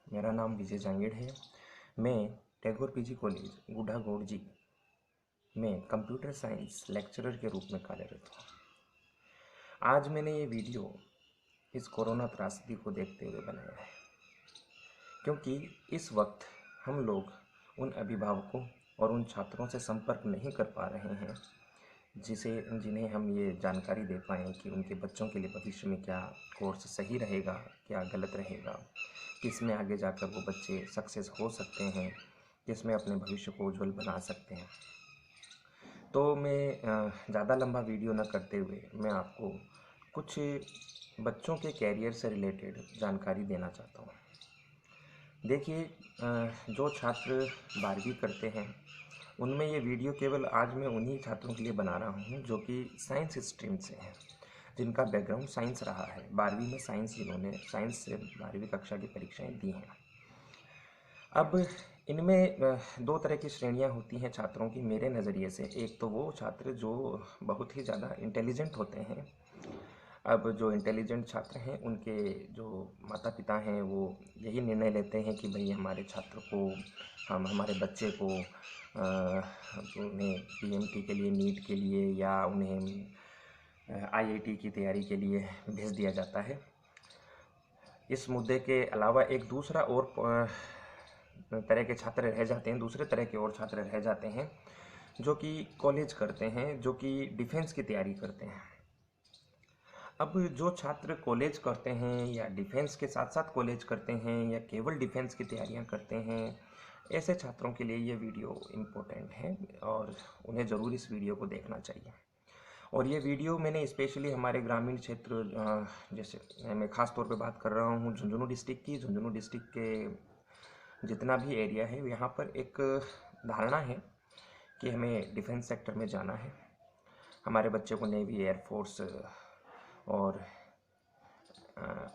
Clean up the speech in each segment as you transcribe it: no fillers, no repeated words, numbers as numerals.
मेरा नाम विजय जांगीड़ है। मैं टैगोर पीजी कॉलेज गुढ़ागोड़जी में कंप्यूटर साइंस लेक्चरर के रूप में कार्यरत हूँ। आज मैंने ये वीडियो इस कोरोना त्रासदी को देखते हुए बनाया है, क्योंकि इस वक्त हम लोग उन अभिभावकों और उन छात्रों से संपर्क नहीं कर पा रहे हैं जिन्हें हम ये जानकारी दे पाएँ कि उनके बच्चों के लिए भविष्य में क्या कोर्स सही रहेगा, क्या गलत रहेगा, किस में आगे जाकर वो बच्चे सक्सेस हो सकते हैं, किस में अपने भविष्य को उज्जवल बना सकते हैं। तो मैं ज़्यादा लंबा वीडियो न करते हुए मैं आपको कुछ बच्चों के कैरियर से रिलेटेड जानकारी देना चाहता हूँ। देखिए, जो छात्र 12वीं करते हैं उनमें ये वीडियो केवल आज मैं उन्हीं छात्रों के लिए बना रहा हूँ जो कि साइंस स्ट्रीम से हैं, जिनका बैकग्राउंड साइंस रहा है। 12वीं में साइंस, जिन्होंने साइंस से 12वीं कक्षा की परीक्षाएं दी हैं। अब इनमें दो तरह की श्रेणियां होती हैं छात्रों की मेरे नज़रिए से। एक तो वो छात्र जो बहुत ही ज़्यादा इंटेलिजेंट होते हैं। अब जो इंटेलिजेंट छात्र हैं उनके जो माता पिता हैं वो यही निर्णय लेते हैं कि भाई हमारे छात्र को, हम हमारे बच्चे को उन्हें पीएमटी के लिए, नीट के लिए या उन्हें आईआईटी की तैयारी के लिए भेज दिया जाता है। इस मुद्दे के अलावा एक दूसरा और तरह के छात्र रह जाते हैं, दूसरे तरह के और छात्र रह जाते हैं जो कि कॉलेज करते हैं, जो कि डिफेंस की तैयारी करते हैं। अब जो छात्र कॉलेज करते हैं या डिफेंस के साथ साथ कॉलेज करते हैं या केवल डिफेंस की तैयारियां करते हैं, ऐसे छात्रों के लिए ये वीडियो इम्पोर्टेंट है और उन्हें ज़रूर इस वीडियो को देखना चाहिए। और ये वीडियो मैंने स्पेशली हमारे ग्रामीण क्षेत्र, जैसे मैं ख़ास तौर पे बात कर रहा हूँ झुंझुनू डिस्ट्रिक्ट की। झुंझुनू डिस्ट्रिक्ट के जितना भी एरिया है, यहाँ पर एक धारणा है कि हमें डिफेंस सेक्टर में जाना है, हमारे बच्चे को नेवी, एयरफोर्स और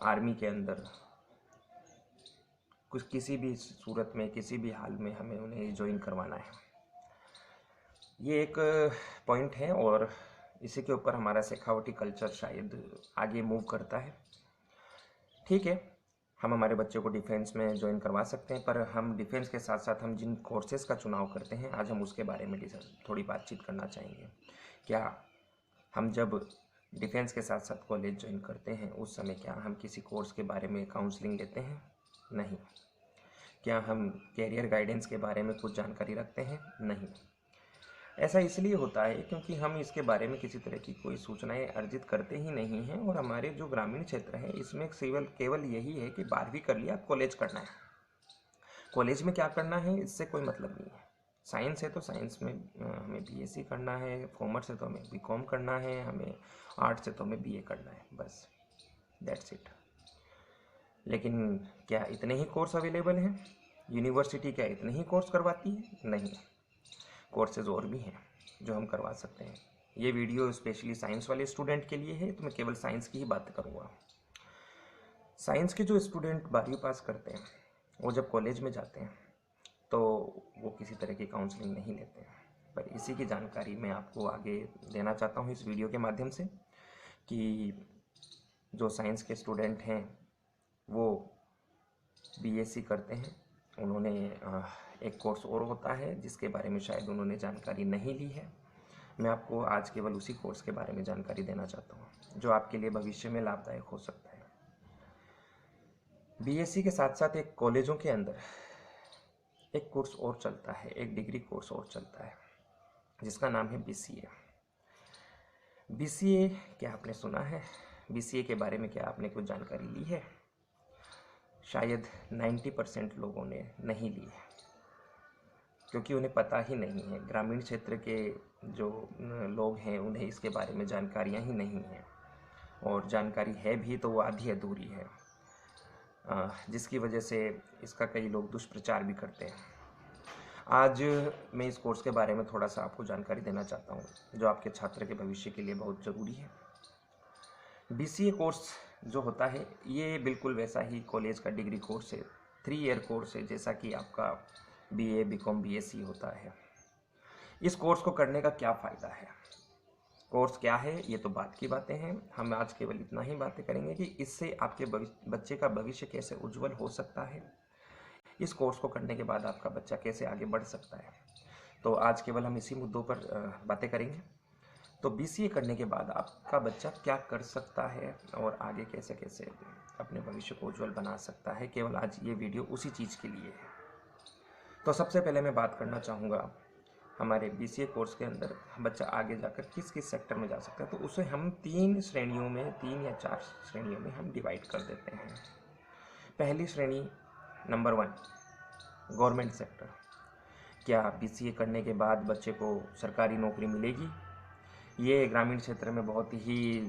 आर्मी के अंदर कुछ किसी भी सूरत में, किसी भी हाल में हमें उन्हें ज्वाइन करवाना है। ये एक पॉइंट है और इसी के ऊपर हमारा शेखावटी कल्चर शायद आगे मूव करता है। ठीक है, हम हमारे बच्चे को डिफेंस में ज्वाइन करवा सकते हैं, पर हम डिफेंस के साथ साथ हम जिन कोर्सेज़ का चुनाव करते हैं, आज हम उसके बारे में थोड़ी बातचीत करना चाहेंगे। क्या हम जब डिफेंस के साथ साथ कॉलेज ज्वाइन करते हैं उस समय क्या हम किसी कोर्स के बारे में काउंसलिंग लेते हैं? नहीं। क्या हम कैरियर गाइडेंस के बारे में कुछ जानकारी रखते हैं? नहीं। ऐसा इसलिए होता है क्योंकि हम इसके बारे में किसी तरह की कोई सूचनाएं अर्जित करते ही नहीं हैं। और हमारे जो ग्रामीण क्षेत्र है इसमें केवल यही है कि 12वीं कर लिया, कॉलेज करना है। कॉलेज में क्या करना है इससे कोई मतलब नहीं है। साइंस है तो साइंस में हमें बीएससी करना है, कॉमर्स है तो हमें बीकॉम करना है, हमें आर्ट्स है तो हमें बीए करना है, बस दैट्स इट। लेकिन क्या इतने ही कोर्स अवेलेबल हैं? यूनिवर्सिटी क्या इतने ही कोर्स करवाती है? नहीं, कोर्सेज और भी हैं जो हम करवा सकते हैं। ये वीडियो स्पेशली साइंस वाले स्टूडेंट के लिए है, तो मैं केवल साइंस की ही बात करूँगा। साइंस के जो स्टूडेंट 12वीं पास करते हैं वो जब कॉलेज में जाते हैं तो वो किसी तरह की काउंसलिंग नहीं लेते हैं, पर इसी की जानकारी मैं आपको आगे देना चाहता हूँ इस वीडियो के माध्यम से कि जो साइंस के स्टूडेंट हैं वो बीएससी करते हैं, उन्होंने एक कोर्स और होता है जिसके बारे में शायद उन्होंने जानकारी नहीं ली है। मैं आपको आज केवल उसी कोर्स के बारे में जानकारी देना चाहता हूँ जो आपके लिए भविष्य में लाभदायक हो सकता है। बीएससी के साथ साथ एक कॉलेजों के अंदर एक कोर्स और चलता है, एक डिग्री कोर्स और चलता है जिसका नाम है बीसीए। बीसीए क्या आपने सुना है? बीसीए के बारे में क्या आपने कुछ जानकारी ली है? शायद 90% लोगों ने नहीं ली है, क्योंकि उन्हें पता ही नहीं है। ग्रामीण क्षेत्र के जो लोग हैं उन्हें इसके बारे में जानकारियाँ ही नहीं हैं, और जानकारी है भी तो वो आधी अधूरी है, जिसकी वजह से इसका कई लोग दुष्प्रचार भी करते हैं। आज मैं इस कोर्स के बारे में थोड़ा सा आपको जानकारी देना चाहता हूँ जो आपके छात्र के भविष्य के लिए बहुत ज़रूरी है। बीसीए कोर्स जो होता है ये बिल्कुल वैसा ही कॉलेज का डिग्री कोर्स है, 3 ईयर कोर्स है, जैसा कि आपका बीए, बीकॉम, बीएससी होता है। इस कोर्स को करने का क्या फ़ायदा है? कोर्स क्या है ये तो बात की बातें हैं, हम आज केवल इतना ही बातें करेंगे कि इससे आपके बच्चे का भविष्य कैसे उज्जवल हो सकता है, इस कोर्स को करने के बाद आपका बच्चा कैसे आगे बढ़ सकता है। तो आज केवल हम इसी मुद्दों पर बातें करेंगे। तो BCA करने के बाद आपका बच्चा क्या कर सकता है और आगे कैसे कैसे अपने भविष्य को उज्जवल बना सकता है, केवल आज ये वीडियो उसी चीज़ के लिए है। तो सबसे पहले मैं बात करना चाहूँगा हमारे BCA कोर्स के अंदर बच्चा आगे जाकर किस किस सेक्टर में जा सकता है। तो उसे हम 3 श्रेणियों में, 3 या 4 श्रेणियों में हम डिवाइड कर देते हैं। पहली श्रेणी नंबर 1, गवर्नमेंट सेक्टर। क्या BCA करने के बाद बच्चे को सरकारी नौकरी मिलेगी? ये ग्रामीण क्षेत्र में बहुत ही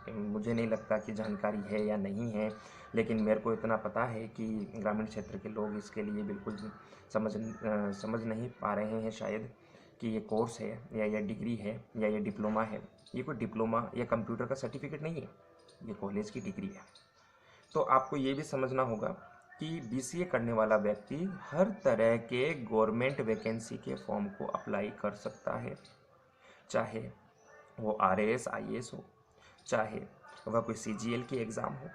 मुझे नहीं लगता कि जानकारी है या नहीं है, लेकिन मेरे को इतना पता है कि ग्रामीण क्षेत्र के लोग इसके लिए बिल्कुल समझ नहीं पा रहे हैं शायद कि ये कोर्स है या ये डिग्री है या ये डिप्लोमा है। ये कोई डिप्लोमा या कंप्यूटर का सर्टिफिकेट नहीं है, ये कॉलेज की डिग्री है। तो आपको ये भी समझना होगा कि BCA करने वाला व्यक्ति हर तरह के गवर्नमेंट वैकेंसी के फॉर्म को अप्लाई कर सकता है, चाहे वो RAS IAS हो, चाहे वह कोई CGL की एग्ज़ाम हो,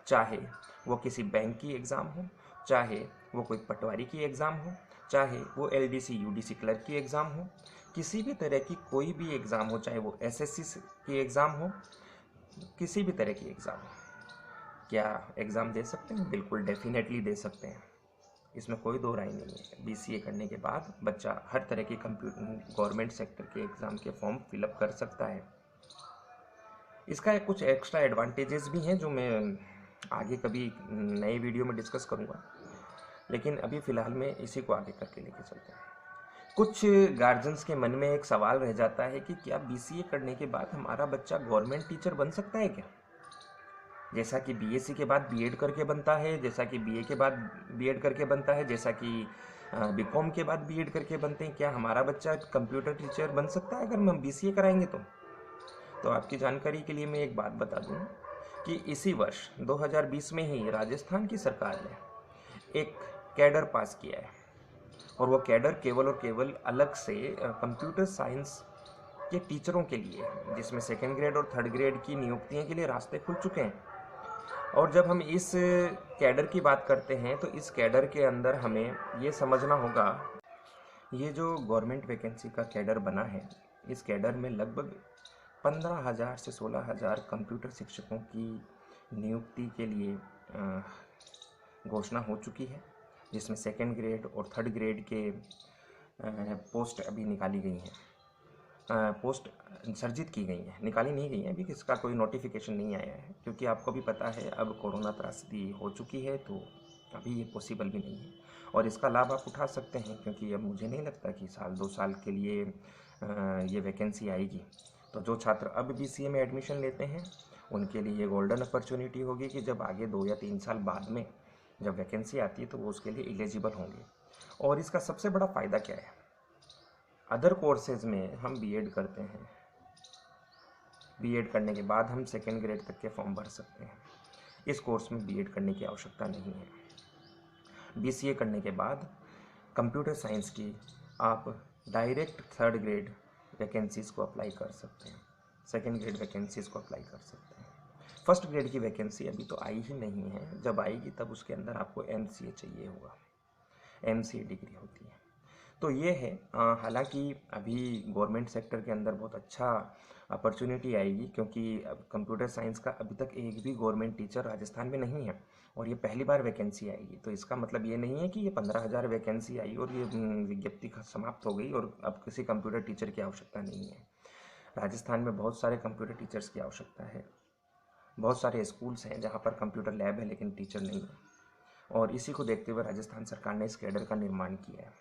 चाहे वो किसी बैंक की एग्ज़ाम हो, चाहे वो कोई पटवारी की एग्ज़ाम हो, चाहे वो LDC UDC क्लर्क की एग्ज़ाम हो, किसी भी तरह की कोई भी एग्ज़ाम हो, चाहे वो SSC की एग्ज़ाम हो, किसी भी तरह की एग्ज़ाम हो। क्या एग्ज़ाम दे सकते हैं? बिल्कुल डेफिनेटली दे सकते हैं, इसमें कोई दो राय नहीं है। BCA करने के बाद बच्चा हर तरह के गवर्नमेंट सेक्टर के एग्ज़ाम के फॉर्म फिलअप कर सकता है। इसका कुछ एक्स्ट्रा एडवांटेजेस भी हैं जो मैं आगे कभी नए वीडियो में डिस्कस करूँगा, लेकिन अभी फ़िलहाल में इसी को आगे करके लेके चलते हैं। कुछ गार्जियंस के मन में एक सवाल रह जाता है कि क्या BCA करने के बाद हमारा बच्चा गवर्नमेंट टीचर बन सकता है क्या? जैसा कि BSc के बाद B.Ed करके बनता है, जैसा कि BA के बाद B.Ed करके बनता है, जैसा कि BCom के बाद B.Ed करके बनते हैं, क्या हमारा बच्चा कंप्यूटर टीचर बन सकता है अगर हम BCA कराएंगे तो आपकी जानकारी के लिए मैं एक बात बता दूं कि इसी वर्ष 2020 में ही राजस्थान की सरकार ने एक कैडर पास किया है, और वो कैडर केवल और केवल अलग से कंप्यूटर साइंस के टीचरों के लिए है, जिसमें 2nd ग्रेड और 3rd ग्रेड की नियुक्तियों के लिए रास्ते खुल चुके हैं। और जब हम इस कैडर की बात करते हैं तो इस कैडर के अंदर हमें ये समझना होगा, ये जो गवर्नमेंट वैकेंसी का कैडर बना है, इस कैडर में लगभग 15,000 से 16,000 कंप्यूटर शिक्षकों की नियुक्ति के लिए घोषणा हो चुकी है, जिसमें 2nd ग्रेड और 3rd ग्रेड के पोस्ट अभी निकाली गई हैं, पोस्ट सर्जित की गई हैं, निकाली नहीं गई हैं अभी, इसका कोई नोटिफिकेशन नहीं आया है, क्योंकि आपको भी पता है अब कोरोना त्रासदी हो चुकी है, तो अभी ये पॉसिबल भी नहीं है। और इसका लाभ आप उठा सकते हैं, क्योंकि अब मुझे नहीं लगता कि 1-2 साल के लिए ये वैकेंसी आएगी। तो जो छात्र अब BCA में एडमिशन लेते हैं उनके लिए ये गोल्डन अपॉर्चुनिटी होगी कि जब आगे 2 या 3 साल बाद में जब वैकेंसी आती है तो वो उसके लिए एलिजिबल होंगे। और इसका सबसे बड़ा फ़ायदा क्या है, अदर कोर्सेज में हम B.Ed करते हैं, B.Ed करने के बाद हम 2nd ग्रेड तक के फॉर्म भर सकते हैं। इस कोर्स में B.Ed करने की आवश्यकता नहीं है। BCA करने के बाद कंप्यूटर साइंस की आप डायरेक्ट 3rd ग्रेड वैकेंसीज़ को अप्लाई कर सकते हैं, 2nd ग्रेड वैकेंसीज़ को अप्लाई कर सकते हैं। 1st ग्रेड की वैकेंसी अभी तो आई ही नहीं है, जब आएगी तब उसके अंदर आपको MCA चाहिए होगा, MCA डिग्री होती है। तो ये है, हालांकि अभी गवर्नमेंट सेक्टर के अंदर बहुत अच्छा अपॉर्चुनिटी आएगी, क्योंकि अब कंप्यूटर साइंस का अभी तक एक भी गवर्नमेंट टीचर राजस्थान में नहीं है, और ये पहली बार वैकेंसी आएगी। तो इसका मतलब ये नहीं है कि ये 15,000 वैकेंसी आई और ये विज्ञप्ति समाप्त हो गई और अब किसी कंप्यूटर टीचर की आवश्यकता नहीं है। राजस्थान में बहुत सारे कंप्यूटर टीचर्स की आवश्यकता है, बहुत सारे स्कूल्स हैं जहाँ पर कंप्यूटर लैब है लेकिन टीचर नहीं है, और इसी को देखते हुए राजस्थान सरकार ने इस कैडर का निर्माण किया है।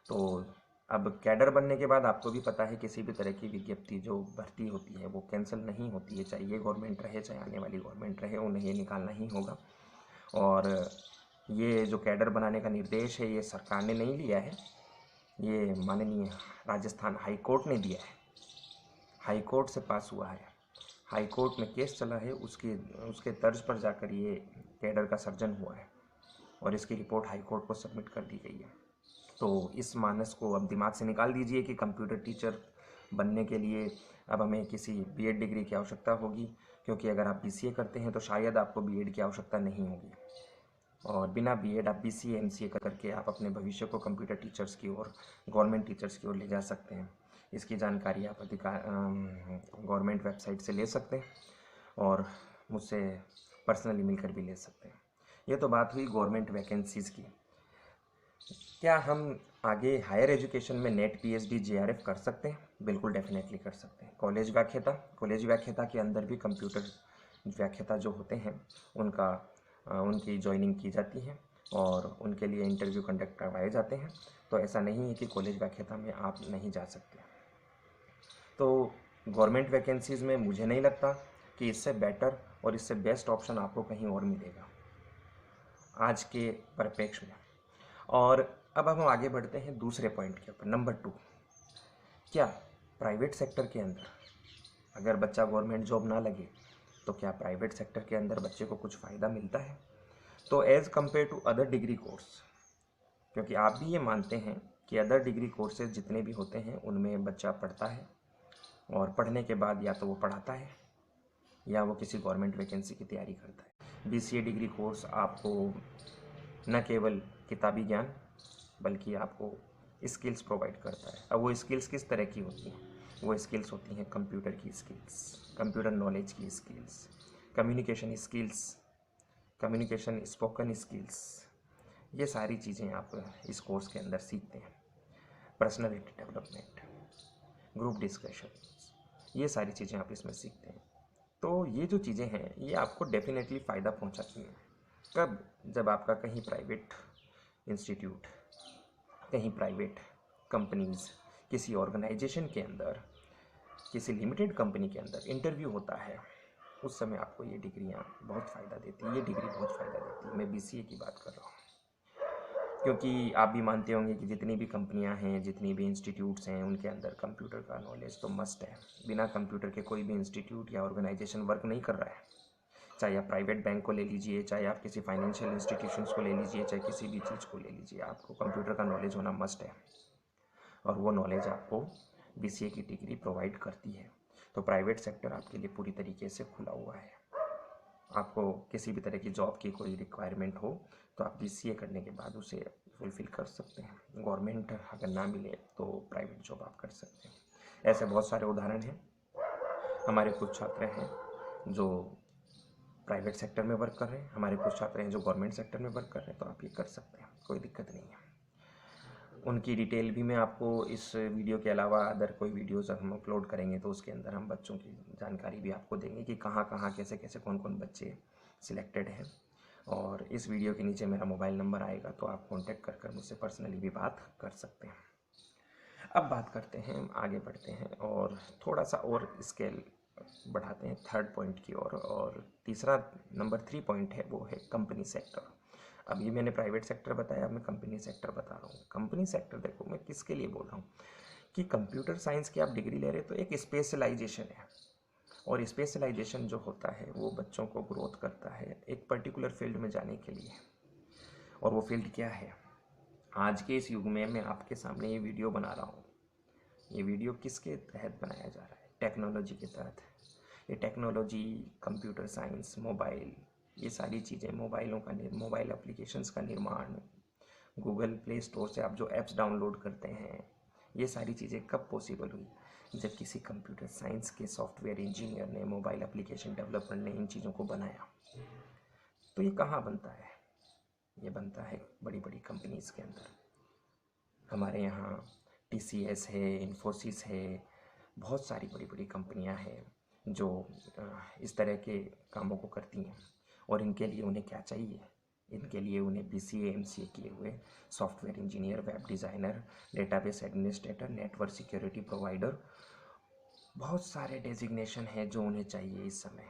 तो अब कैडर बनने के बाद आपको भी पता है किसी भी तरह की विज्ञप्ति जो भर्ती होती है वो कैंसिल नहीं होती है, चाहे ये गवर्नमेंट रहे चाहे आने वाली गवर्नमेंट रहे, उन्हें ये निकालना ही होगा। और ये जो कैडर बनाने का निर्देश है ये सरकार ने नहीं लिया है, ये माननीय राजस्थान हाई कोर्ट ने दिया है, हाई कोर्ट से पास हुआ है, हाई कोर्ट में केस चला है, उसके तर्ज पर जाकर ये कैडर का सर्जन हुआ है और इसकी रिपोर्ट हाई कोर्ट को सबमिट कर दी गई है। तो इस मानस को अब दिमाग से निकाल दीजिए कि कंप्यूटर टीचर बनने के लिए अब हमें किसी B.Ed डिग्री की आवश्यकता होगी, क्योंकि अगर आप BCA करते हैं तो शायद आपको B.Ed की आवश्यकता नहीं होगी। और बिना बीएड आप बीसीए एमसीए करके आप अपने भविष्य को कंप्यूटर टीचर्स की ओर, गवर्नमेंट टीचर्स की ओर ले जा सकते हैं। इसकी जानकारी आप गवर्नमेंट वेबसाइट से ले सकते हैं और मुझसे पर्सनली मिलकर भी ले सकते हैं। ये तो बात हुई गवर्नमेंट वैकेंसीज़ की। क्या हम आगे हायर एजुकेशन में नेट पीएचडी जेआरएफ कर सकते हैं? बिल्कुल डेफिनेटली कर सकते हैं। कॉलेज व्याख्याता के अंदर भी कंप्यूटर व्याख्याता जो होते हैं उनकी ज्वाइनिंग की जाती है और उनके लिए इंटरव्यू कंडक्ट करवाए जाते हैं। तो ऐसा नहीं है कि कॉलेज व्याख्याता में आप नहीं जा सकते। तो गवर्नमेंट वैकेंसीज़ में मुझे नहीं लगता कि इससे बेटर और इससे बेस्ट ऑप्शन आपको कहीं और मिलेगा आज के परिप्रेक्ष्य में। और अब हम आगे बढ़ते हैं दूसरे पॉइंट के ऊपर, नंबर 2। क्या प्राइवेट सेक्टर के अंदर अगर बच्चा गवर्नमेंट जॉब ना लगे तो क्या प्राइवेट सेक्टर के अंदर बच्चे को कुछ फ़ायदा मिलता है? तो as compare to other degree course, क्योंकि आप भी ये मानते हैं कि अदर डिग्री कोर्सेज जितने भी होते हैं उनमें बच्चा पढ़ता है और पढ़ने के बाद या तो वो पढ़ाता है या वो किसी गवर्नमेंट वैकेंसी की तैयारी करता है। बीसीए डिग्री कोर्स आपको न केवल किताबी ज्ञान बल्कि आपको स्किल्स प्रोवाइड करता है। अब वो स्किल्स किस तरह की होती हैं? वो स्किल्स होती हैं कंप्यूटर की स्किल्स, कंप्यूटर नॉलेज की skills, communication skills, communication spoken skills, ये सारी चीज़ें आप इस कोर्स के अंदर सीखते हैं। पर्सनालिटी डेवलपमेंट, ग्रुप डिस्कशन, ये सारी चीज़ें आप इसमें सीखते हैं। तो ये जो चीज़ें हैं ये आपको डेफिनेटली फ़ायदा पहुंचाती हैं। कब? जब आपका कहीं प्राइवेट इंस्टीट्यूट, कहीं प्राइवेट कंपनीज़, किसी ऑर्गेनाइजेशन के अंदर, किसी लिमिटेड कंपनी के अंदर इंटरव्यू होता है, उस समय आपको ये डिग्रियाँ बहुत फ़ायदा देती है। ये डिग्री बहुत फ़ायदा देती है। मैं बीसीए की बात कर रहा हूँ, क्योंकि आप भी मानते होंगे कि जितनी भी कंपनियां हैं, जितनी भी इंस्टीट्यूट्स हैं, उनके अंदर कंप्यूटर का नॉलेज तो मस्ट है। बिना कंप्यूटर के कोई भी इंस्टीट्यूट या ऑर्गेनाइजेशन वर्क नहीं कर रहा है। चाहे आप प्राइवेट बैंक को ले लीजिए, चाहे आप किसी फाइनेंशियल इंस्टीट्यूशंस को ले लीजिए, चाहे किसी भी चीज़ को ले लीजिए, आपको कंप्यूटर का नॉलेज होना मस्ट है और वो नॉलेज आपको बीसीए की डिग्री प्रोवाइड करती है। तो प्राइवेट सेक्टर आपके लिए पूरी तरीके से खुला हुआ है। आपको किसी भी तरह की जॉब की कोई रिक्वायरमेंट हो तो आप बीसीए करने के बाद उसे फुलफ़िल कर सकते हैं। गवर्नमेंट अगर ना मिले तो प्राइवेट जॉब आप कर सकते हैं। ऐसे बहुत सारे उदाहरण हैं। हमारे कुछ छात्र हैं जो प्राइवेट सेक्टर में वर्क कर रहे हैं, हमारे कुछ छात्र हैं जो गवर्नमेंट सेक्टर में वर्क कर रहे हैं। तो आप ये कर सकते हैं, कोई दिक्कत नहीं है। उनकी डिटेल भी मैं आपको इस वीडियो के अलावा अदर कोई वीडियोस हम अपलोड करेंगे तो उसके अंदर हम बच्चों की जानकारी भी आपको देंगे कि कहाँ कहाँ कैसे कैसे कौन कौन बच्चे सिलेक्टेड हैं। और इस वीडियो के नीचे मेरा मोबाइल नंबर आएगा तो आप कांटेक्ट कर मुझसे पर्सनली भी बात कर सकते हैं। अब बात करते हैं, आगे बढ़ते हैं और थोड़ा सा और स्केल बढ़ाते हैं थर्ड पॉइंट की ओर। और तीसरा नंबर 3 पॉइंट है वो है कंपनी सेक्टर। अभी मैंने प्राइवेट सेक्टर बताया, अब मैं कंपनी सेक्टर बता रहा हूँ। कंपनी सेक्टर देखो मैं किसके लिए बोल रहा हूँ कि कंप्यूटर साइंस की आप डिग्री ले रहे हो तो एक स्पेशलाइजेशन है और स्पेशलाइजेशन जो होता है वो बच्चों को ग्रोथ करता है एक पर्टिकुलर फील्ड में जाने के लिए। और वो फील्ड क्या है? आज के इस युग में मैं आपके सामने ये वीडियो बना रहा हूँ। ये वीडियो किसके तहत बनाया जा रहा है? टेक्नोलॉजी के तहत। ये टेक्नोलॉजी, कंप्यूटर साइंस, मोबाइल, ये सारी चीज़ें, मोबाइल एप्लीकेशंस का निर्माण, गूगल प्ले स्टोर से आप जो ऐप्स डाउनलोड करते हैं, ये सारी चीज़ें कब पॉसिबल हुई? जब किसी कंप्यूटर साइंस के सॉफ्टवेयर इंजीनियर ने, मोबाइल एप्लीकेशन डेवलपर ने इन चीज़ों को बनाया। तो ये कहाँ बनता है? ये बनता है बड़ी बड़ी कंपनीज़ के अंदर। हमारे यहाँ टीसीएस है, इन्फोसिस है, बहुत सारी बड़ी बड़ी कंपनियां हैं जो इस तरह के कामों को करती हैं। और इनके लिए उन्हें क्या चाहिए? इनके लिए उन्हें बीसीए एमसीए किए हुए software engineer, web designer, database administrator, network security provider, बहुत सारे डेजिग्नेशन हैं जो उन्हें चाहिए इस समय।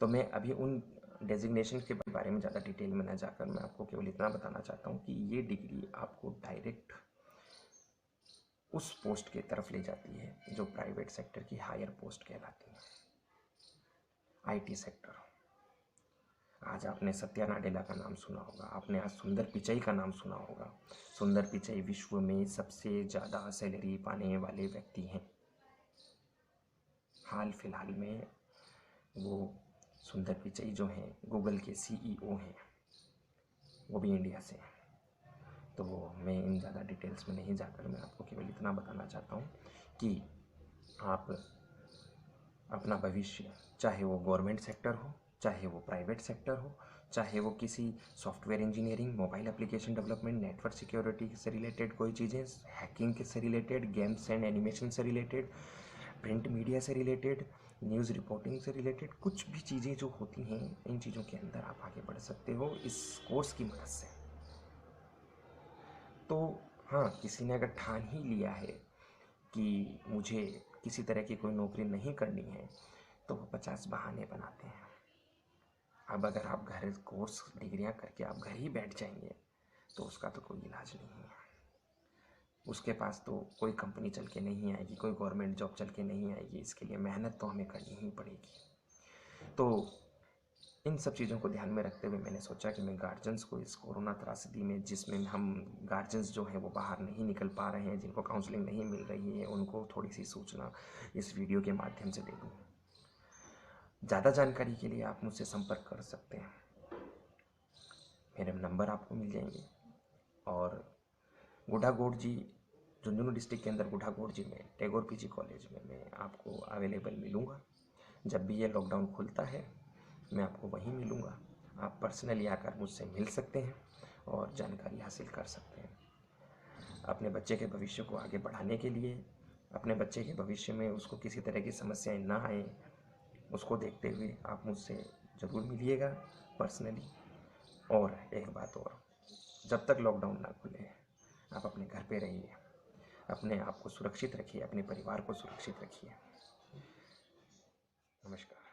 तो मैं अभी उन डेजिग्नेशन के बारे में ज़्यादा डिटेल में न जाकर मैं आपको केवल इतना बताना चाहता हूँ कि ये डिग्री आपको डायरेक्ट उस पोस्ट की तरफ ले जाती है जो प्राइवेट सेक्टर की हायर पोस्ट कहलाती है। IT sector. आज आपने सत्या नाडेला का नाम सुना होगा, आपने आज सुंदर पिचाई का नाम सुना होगा। सुंदर पिचाई विश्व में सबसे ज़्यादा सैलरी पाने वाले व्यक्ति हैं। हाल फिलहाल में वो सुंदर पिचाई जो हैं गूगल के सीईओ हैं। वो भी इंडिया से। तो मैं इन ज़्यादा डिटेल्स में नहीं जाकर मैं आपको केवल इतना बताना चाहता हूँ कि आप अपना भविष्य, चाहे वो गवर्नमेंट सेक्टर हो, चाहे वो प्राइवेट सेक्टर हो, चाहे वो किसी software engineering, mobile application development, network security से रिलेटेड कोई चीज़ें, हैकिंग से रिलेटेड, गेम्स एंड एनिमेशन से रिलेटेड, प्रिंट मीडिया से रिलेटेड, न्यूज़ रिपोर्टिंग से रिलेटेड, कुछ भी चीज़ें जो होती हैं, इन चीज़ों के अंदर आप आगे बढ़ सकते हो इस कोर्स की मदद से। तो हाँ, किसी ने अगर ठान ही लिया है कि मुझे किसी तरह की कोई नौकरी नहीं करनी है, तो वो 50 बहाने बनाते हैं। अब अगर आप घर कोर्स डिग्रियां करके आप घर ही बैठ जाएंगे तो उसका तो कोई इलाज नहीं है। उसके पास तो कोई कंपनी चल के नहीं आएगी, कोई गवर्नमेंट जॉब चल के नहीं आएगी। इसके लिए मेहनत तो हमें करनी ही पड़ेगी। तो इन सब चीज़ों को ध्यान में रखते हुए मैंने सोचा कि मैं गार्जियंस को इस कोरोना त्रासदी में, जिसमें हम गार्जियंस जो हैं वो बाहर नहीं निकल पा रहे हैं, जिनको काउंसलिंग नहीं मिल रही है, उनको थोड़ी सी सूचना इस वीडियो के माध्यम से दे दूँ। ज़्यादा जानकारी के लिए आप मुझसे संपर्क कर सकते हैं, मेरे नंबर आपको मिल जाएंगे। और गुढ़ागोड़ जी, झुंझुनू डिस्ट्रिक्ट के अंदर गुढ़ागोड़ जी में टैगोर पीजी कॉलेज में मैं आपको अवेलेबल मिलूँगा। जब भी ये लॉकडाउन खुलता है मैं आपको वहीं मिलूँगा। आप पर्सनली आकर मुझसे मिल सकते हैं और जानकारी हासिल कर सकते हैं। अपने बच्चे के भविष्य को आगे बढ़ाने के लिए, अपने बच्चे के भविष्य में उसको किसी तरह की समस्याएं ना आए, उसको देखते हुए आप मुझसे ज़रूर मिलिएगा पर्सनली। और एक बात और, जब तक लॉकडाउन ना खुले आप अपने घर पे रहिए, अपने आप को सुरक्षित रखिए, अपने परिवार को सुरक्षित रखिए। नमस्कार।